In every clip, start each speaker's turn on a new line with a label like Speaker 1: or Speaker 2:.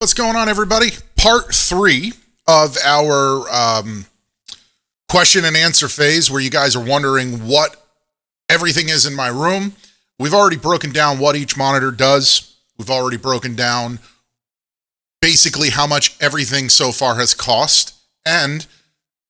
Speaker 1: What's going on, everybody? Part 3 of our question and answer phase, where you guys are wondering what everything is in my room. We've already broken down what each monitor does. We've already broken down basically how much everything so far has cost. And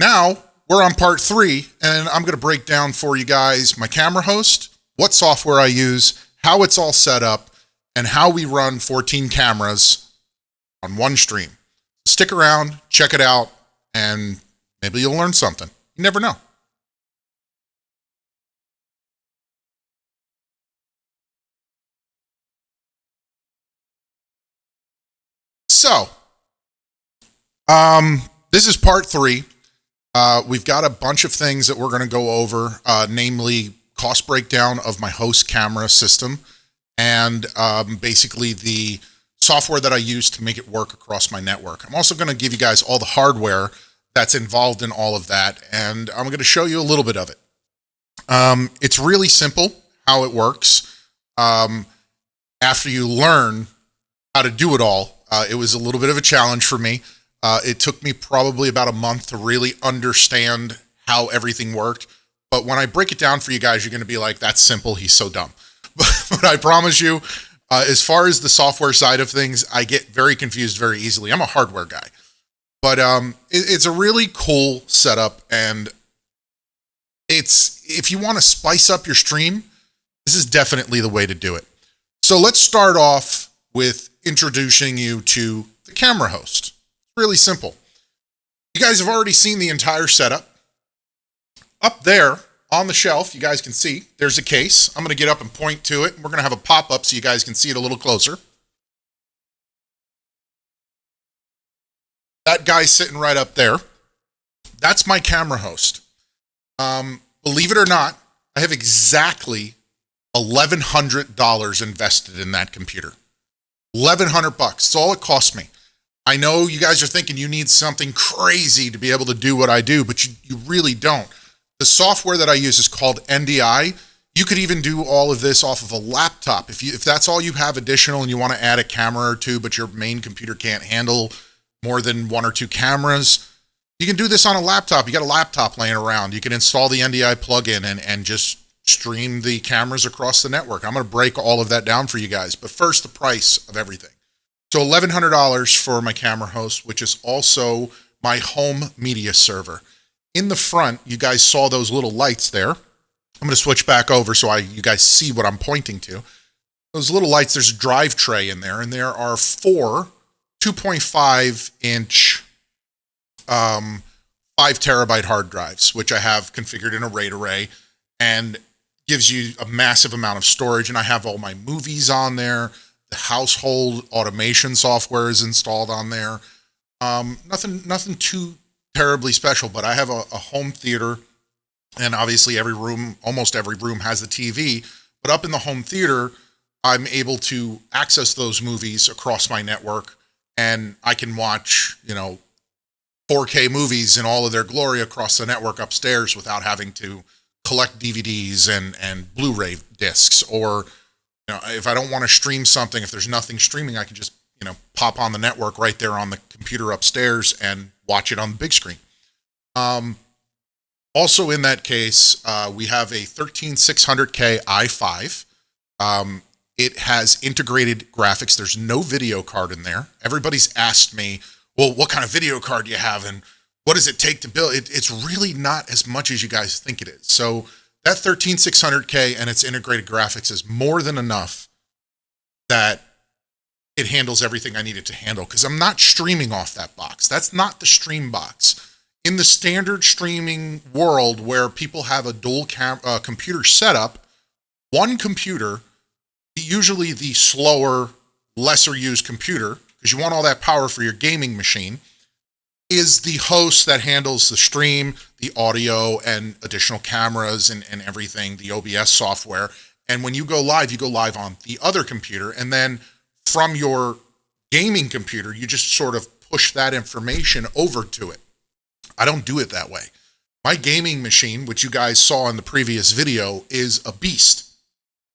Speaker 1: now we're on part 3, and I'm going to break down for you guys my camera host, what software I use, how it's all set up, and how we run 14 cameras on one stream. Stick around, check it out, and maybe you'll learn something. You never know. So, this is part 3. We've got a bunch of things that we're going to go over, namely cost breakdown of my host camera system, and basically the software that I use to make it work across my network. I'm also going to give you guys all the hardware that's involved in all of that, and I'm going to show you a little bit of it. It's really simple how it works. After you learn how to do it all, it was a little bit of a challenge for me. It took me probably about a month to really understand how everything worked. But when I break it down for you guys, you're going to be like, that's simple, he's so dumb. But I promise you, as far as the software side of things, I get very confused very easily. I'm a hardware guy. But it's a really cool setup, and if you want to spice up your stream, this is definitely the way to do it. So let's start off with introducing you to the camera host. Really simple. You guys have already seen the entire setup. Up there on the shelf, you guys can see there's a case. I'm going to get up and point to it. We're going to have a pop-up so you guys can see it a little closer. That guy's sitting right up there. That's my camera host. Believe it or not, I have exactly $1,100 invested in that computer. $1,100 bucks. That's all it cost me. I know you guys are thinking you need something crazy to be able to do what I do, but you really don't. The software that I use is called NDI. You could even do all of this off of a laptop. If that's all you have additional and you want to add a camera or two, but your main computer can't handle more than 1 or 2 cameras, you can do this on a laptop. You got a laptop laying around. You can install the NDI plugin and just stream the cameras across the network. I'm going to break all of that down for you guys. But first, the price of everything. So $1,100 for my camera host, which is also my home media server. In the front, you guys saw those little lights there. I'm going to switch back over so you guys see what I'm pointing to. Those little lights, there's a drive tray in there, and there are 4 2.5-inch 5 terabyte hard drives, which I have configured in a RAID array, and gives you a massive amount of storage. And I have all my movies on there. The household automation software is installed on there. Nothing too terribly special, but I have a home theater, and obviously almost every room has a TV, but up in the home theater, I'm able to access those movies across my network, and I can watch, 4K movies in all of their glory across the network upstairs without having to collect DVDs and Blu-ray discs. Or, if I don't want to stream something, if there's nothing streaming, I can just, pop on the network right there on the computer upstairs and watch it on the big screen. Also in that case, we have a 13600K i5. It has integrated graphics. There's no video card in there. Everybody's asked me, well, what kind of video card do you have and what does it take to build? It's really not as much as you guys think it is. So that 13600K and its integrated graphics is more than enough that it handles everything I need it to handle, because I'm not streaming off that box. That's not the stream box. In the standard streaming world where people have a dual computer setup, one computer, usually the slower, lesser used computer, because you want all that power for your gaming machine, is the host that handles the stream, the audio, and additional cameras and everything, the OBS software. And when you go live on the other computer, and then from your gaming computer, you just sort of push that information over to it. I don't do it that way. My gaming machine, which you guys saw in the previous video, is a beast.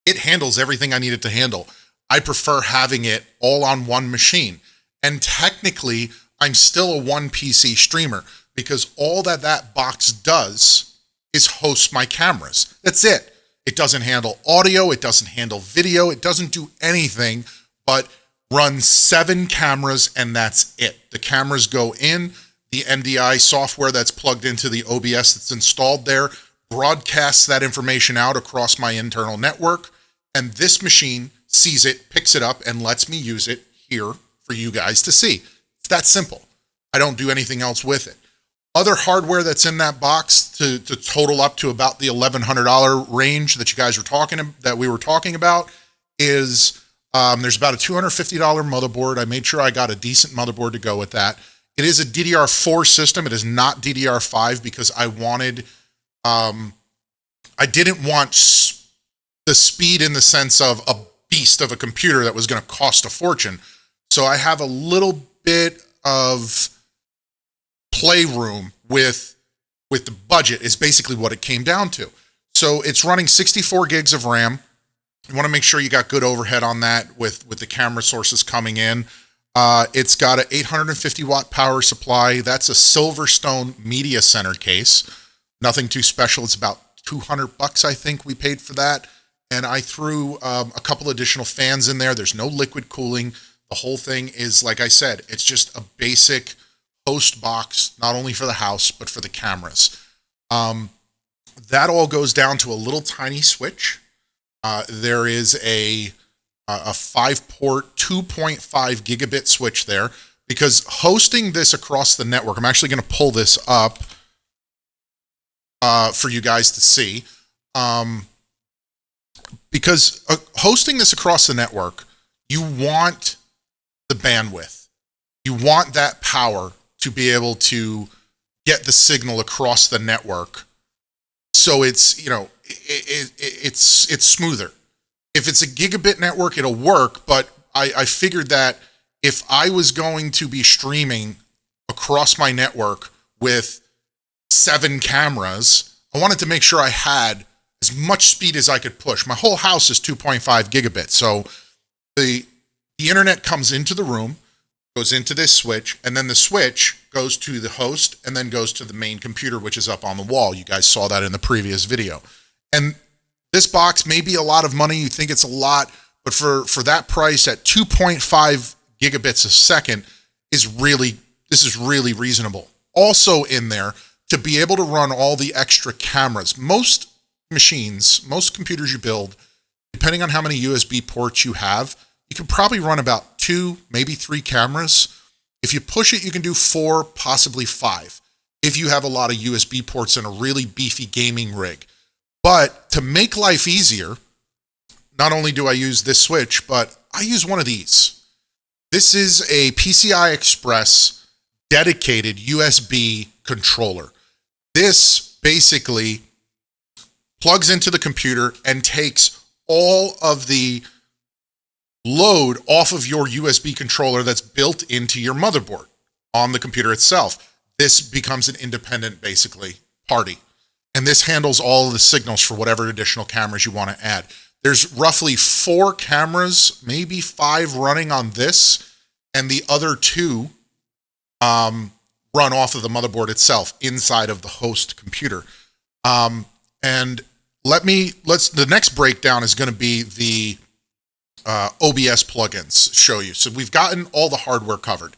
Speaker 1: It handles everything I need it to handle. I prefer having it all on one machine. And technically, I'm still a one PC streamer because all that that box does is host my cameras. That's it. It doesn't handle audio. It doesn't handle video. It doesn't do anything but run 7 cameras, and that's it. The cameras go in. The NDI software that's plugged into the OBS that's installed there broadcasts that information out across my internal network, and this machine sees it, picks it up, and lets me use it here for you guys to see. It's that simple. I don't do anything else with it. Other hardware that's in that box to total up to about the $1,100 range that you guys were talking about is there's about a $250 motherboard. I made sure I got a decent motherboard to go with that. It is a DDR4 system. It is not DDR5 because I didn't want the speed in the sense of a beast of a computer that was going to cost a fortune. So I have a little bit of playroom with the budget is basically what it came down to. So it's running 64 gigs of RAM. You want to make sure you got good overhead on that with the camera sources coming in. It's got an 850 watt power supply. That's a Silverstone Media Center case. Nothing too special. It's about $200, I think we paid for that. And I threw a couple additional fans in there. There's no liquid cooling. The whole thing is, like I said, it's just a basic host box, not only for the house, but for the cameras. That all goes down to a little tiny switch. There is a 5-port, 2.5 gigabit switch there, because hosting this across the network, I'm actually going to pull this up for you guys to see. Because hosting this across the network, you want the bandwidth. You want that power to be able to get the signal across the network. So it's, you know, it's smoother. If it's a gigabit network, it'll work, but I figured that if I was going to be streaming across my network with 7 cameras, I wanted to make sure I had as much speed as I could push. My whole house is 2.5 gigabits. So the internet comes into the room, goes into this switch, and then the switch goes to the host and then goes to the main computer, which is up on the wall. You guys saw that in the previous video. And this box may be a lot of money. You think it's a lot, but for that price at 2.5 gigabits a second this is really reasonable. Also in there, to be able to run all the extra cameras. Most machines, most computers you build, depending on how many USB ports you have, you can probably run about 2, maybe 3 cameras. If you push it, you can do 4, possibly 5, if you have a lot of USB ports and a really beefy gaming rig. But to make life easier, not only do I use this switch, but I use one of these. This is a PCI Express dedicated USB controller. This basically plugs into the computer and takes all of the load off of your USB controller that's built into your motherboard on the computer itself. This becomes an independent, basically, party. And this handles all of the signals for whatever additional cameras you want to add. There's roughly 4 cameras, maybe 5 running on this, and the other 2 run off of the motherboard itself inside of the host computer. And the next breakdown is going to be the OBS plugins show you. So we've gotten all the hardware covered.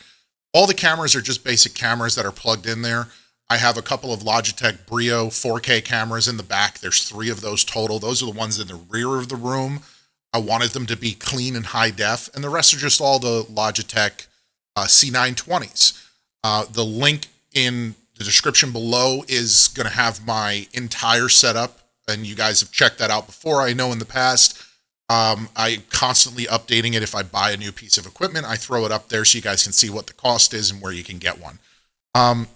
Speaker 1: All the cameras are just basic cameras that are plugged in there. I have a couple of Logitech Brio 4K cameras in the back. There's 3 of those total. Those are the ones in the rear of the room. I wanted them to be clean and high def, and the rest are just all the Logitech C920s. The link in the description below is going to have my entire setup, and you guys have checked that out before. I know in the past, I'm constantly updating it. If I buy a new piece of equipment, I throw it up there so you guys can see what the cost is and where you can get one.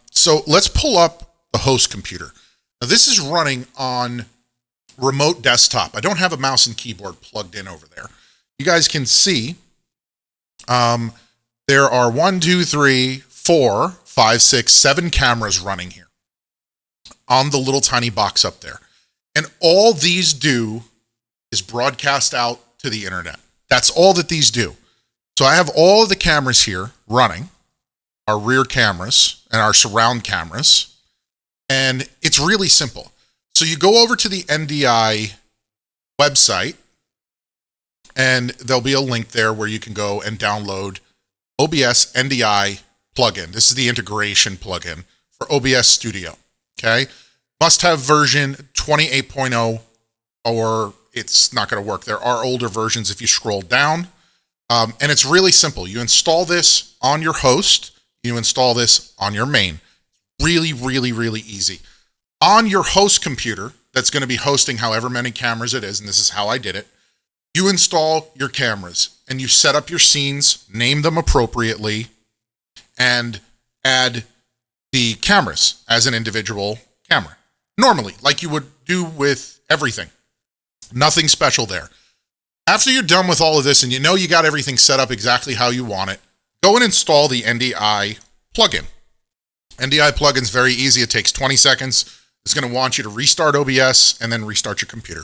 Speaker 1: So let's pull up the host computer. Now this is running on remote desktop. I don't have a mouse and keyboard plugged in over there. You guys can see there are 1, 2, 3, 4, 5, 6, 7 cameras running here on the little tiny box up there. And all these do is broadcast out to the internet. That's all that these do. So I have all of the cameras here running, our rear cameras and our surround cameras, and it's really simple. So you go over to the NDI website, and there'll be a link there where you can go and download OBS NDI plugin. This is the integration plugin for OBS Studio, okay? Must have version 28.0 or it's not gonna work. There are older versions if you scroll down. And it's really simple. You install this on your host, you install this on your main. Really, really, really easy. On your host computer, that's gonna be hosting however many cameras it is, and this is how I did it, you install your cameras and you set up your scenes, name them appropriately, and add the cameras as an individual camera. Normally, like you would do with everything. Nothing special there. After you're done with all of this and you know you got everything set up exactly how you want it, go and install the NDI plugin. NDI plugin's very easy. It takes 20 seconds. It's going to want you to restart OBS and then restart your computer.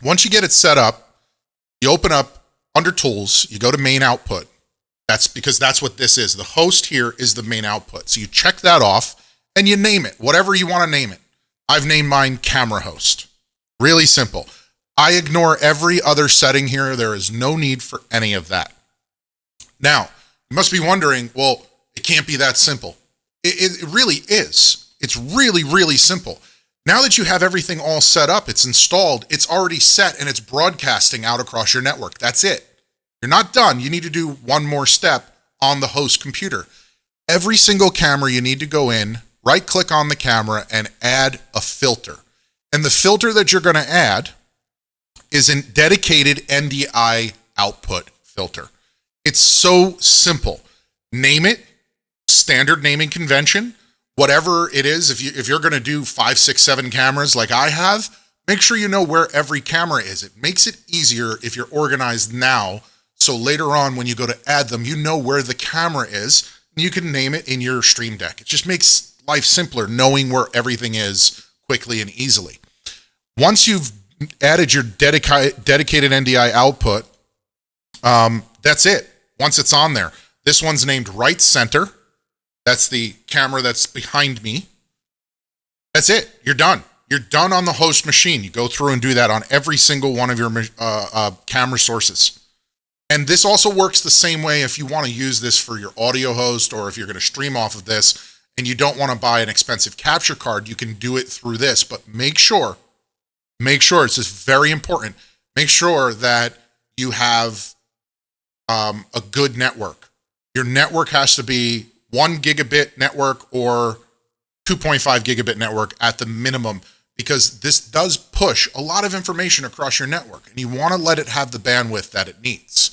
Speaker 1: Once you get it set up, you open up under Tools, you go to Main Output. That's because that's what this is. The host here is the main output. So you check that off and you name it, whatever you want to name it. I've named mine Camera Host. Really simple. I ignore every other setting here. There is no need for any of that. Now, you must be wondering, well, it can't be that simple. It really is. It's really, really simple. Now that you have everything all set up, it's installed, it's already set, and it's broadcasting out across your network. That's it. You're not done. You need to do one more step on the host computer. Every single camera, you need to go in, right-click on the camera, and add a filter. And the filter that you're going to add is a dedicated NDI output filter. It's so simple. Name it, standard naming convention, whatever it is. If you're going to do 5, 6, 7 cameras like I have, make sure you know where every camera is. It makes it easier if you're organized now. So later on, when you go to add them, you know where the camera is, and you can name it in your Stream Deck. It just makes life simpler knowing where everything is quickly and easily. Once you've added your dedicated NDI output, that's it. Once it's on there, this one's named Right Center. That's the camera that's behind me. That's it. You're done. You're done on the host machine. You go through and do that on every single one of your camera sources. And this also works the same way if you want to use this for your audio host, or if you're going to stream off of this and you don't want to buy an expensive capture card, you can do it through this. But make sure, it's just very important, make sure that you have a good network. Your network has to be 1 gigabit network or 2.5 gigabit network at the minimum, because this does push a lot of information across your network and you want to let it have the bandwidth that it needs.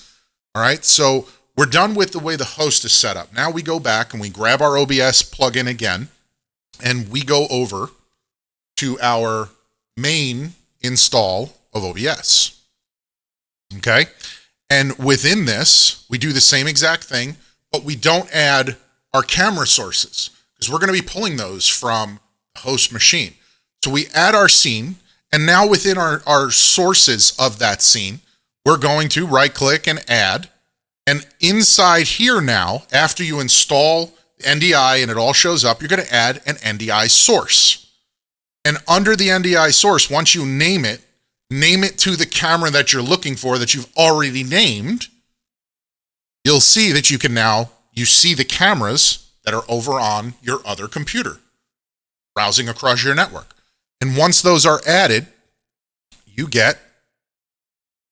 Speaker 1: All right, so we're done with the way the host is set up. Now we go back and we grab our OBS plugin again, and we go over to our main install of OBS. Okay, and within this, we do the same exact thing, but we don't add our camera sources because we're going to be pulling those from the host machine. So we add our scene, and now within our sources of that scene, we're going to right-click and add. And inside here now, after you install NDI and it all shows up, you're going to add an NDI source. And under the NDI source, once you name it to the camera that you're looking for that you've already named, you'll see that you see the cameras that are over on your other computer, browsing across your network. And once those are added, you get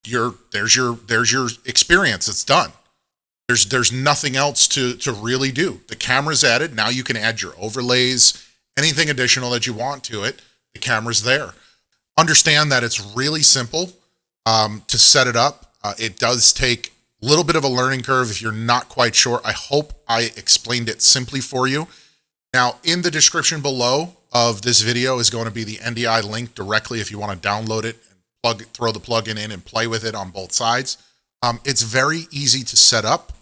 Speaker 1: there's your experience. It's done. There's nothing else to really do. The camera's added. Now you can add your overlays, anything additional that you want to it. The camera's there. Understand that it's really simple to set it up. It does take a little bit of a learning curve if you're not quite sure. I hope I explained it simply for you. Now, in the description below of this video is going to be the NDI link directly if you want to download it and throw the plugin in and play with it on both sides. It's very easy to set up.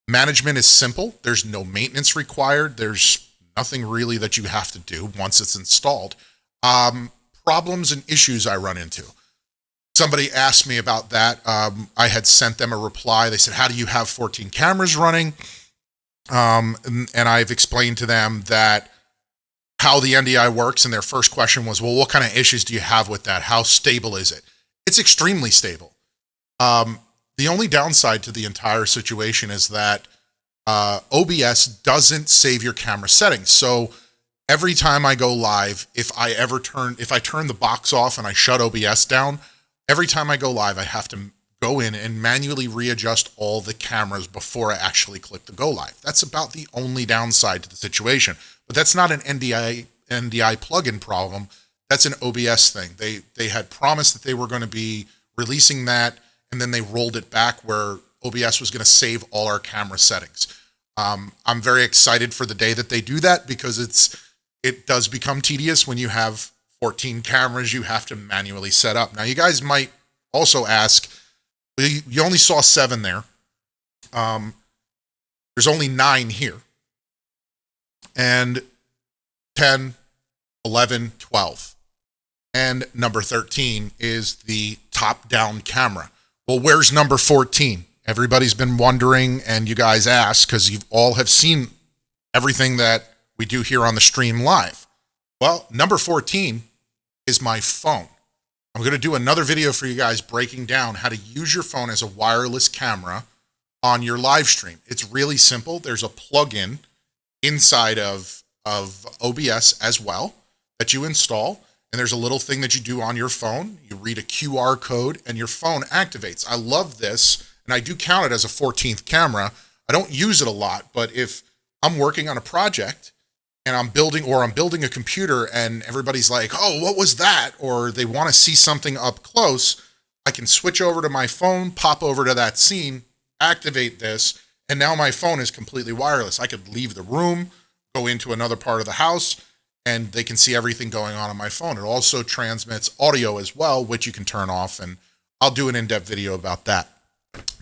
Speaker 1: Management is simple. There's no maintenance required. There's nothing really that you have to do once it's installed. Problems and issues I run into. somebody asked me about that. I had sent them a reply. They said, how do you have 14 cameras running? And I've explained to them that how the NDI works. And their first question was, well, what kind of issues do you have with that? How stable is it? It's extremely stable. The only downside to the entire situation is that OBS doesn't save your camera settings. So every time I go live, if I turn the box off and I shut OBS down, every time I go live, I have to go in and manually readjust all the cameras before I actually click the go live. That's about the only downside to the situation. But that's not an NDI plugin problem. That's an OBS thing. They had promised that they were going to be releasing that, and then they rolled it back where OBS was going to save all our camera settings. I'm very excited for the day that they do that, because it does become tedious when you have 14 cameras you have to manually set up. Now, you guys might also ask, you only saw 7 there. There's only 9 here. And 10, 11, 12. And number 13 is the top-down camera. Well, where's number 14? Everybody's been wondering, and you guys ask, because you all have seen everything that we do here on the stream live. Well, number 14 is my phone. I'm going to do another video for you guys breaking down how to use your phone as a wireless camera on your live stream. It's really simple. There's a plugin inside of OBS as well that you install, and there's a little thing that you do on your phone. You read a QR code and your phone activates. I love this, and I do count it as a 14th camera. I don't use it a lot, but if I'm working on a project and I'm building a computer and everybody's like, oh, what was that? Or they want to see something up close, I can switch over to my phone, pop over to that scene, activate this, and now my phone is completely wireless. I could leave the room, go into another part of the house, and they can see everything going on my phone. It also transmits audio as well, which you can turn off, and I'll do an in-depth video about that.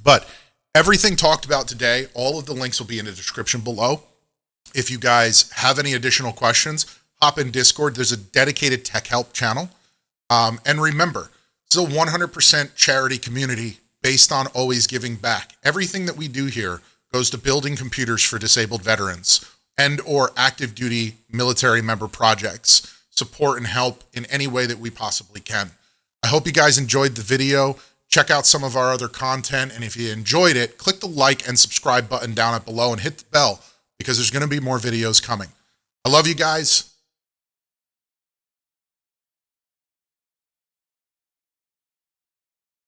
Speaker 1: But everything talked about today, all of the links will be in the description below. If you guys have any additional questions, hop in Discord. There's a dedicated tech help channel. And remember, it's a 100% charity community based on always giving back. Everything that we do here goes to building computers for disabled veterans and or active duty military member projects, support and help in any way that we possibly can. I hope you guys enjoyed the video. Check out some of our other content. And if you enjoyed it, click the like and subscribe button down below and hit the bell, because there's going to be more videos coming. I love you guys.